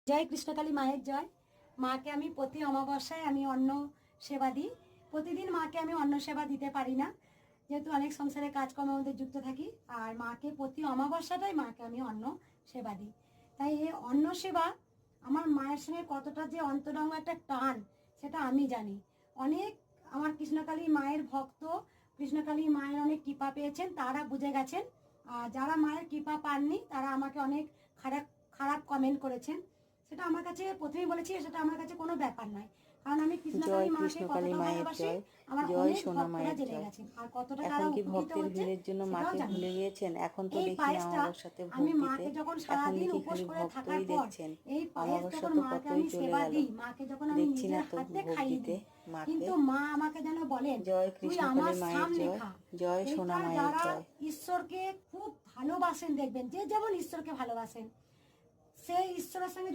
জয় কৃষ্ণকালী মায়ের জয়। মাকে আমি প্রতি অমাবস্যায় আমি অন্ন সেবা দিই। প্রতিদিন মাকে আমি অন্ন সেবা দিতে পারি না, যেহেতু অনেক সংসারে কাজকর্মের মধ্যে যুক্ত থাকি। আর মাকে প্রতি অমাবস্যাটাই মাকে আমি অন্ন সেবা দিই। তাই এই অন্ন সেবা আমার মায়ের সঙ্গে কতটা যে অন্তরঙ্গ একটা টান, সেটা আমি জানি। অনেক আমার কৃষ্ণকালী মায়ের ভক্ত, কৃষ্ণকালী মায়ের অনেক কৃপা পেয়েছেন, তারা বুঝে গেছেন। আর যারা মায়ের কৃপা পাননি তারা আমাকে অনেক খারাপ খারাপ কমেন্ট করেছেন। সেটা আমার কাছে প্রথমেই বলেছি, সেটা আমার কাছে কোনো ব্যাপার নয়, কারণ আমি কৃষ্ণকালী মাকে কতটা ভালোবাসি আমার অনেক ভক্তরা জেনে গেছেন। আর কতটা তারা উপকৃত হচ্ছে সেটাও জানি। এই পায়েসটা আমি মাকে যখন সারাদিন উপোস করে থাকার পর এই পায়েস যখন মাকে আমি সেবা দিই, মাকে যখন আমি নিজের হাতে খাইয়ে দিই, কিন্তু মা আমাকে যেন বলেন তুই আমার সামনে খা। এইটা যারা ঈশ্বরকে খুব ভালোবাসেন, দেখবেন যে যেমন ঈশ্বরকে ভালোবাসেন, সেই ঈশ্বরের সঙ্গে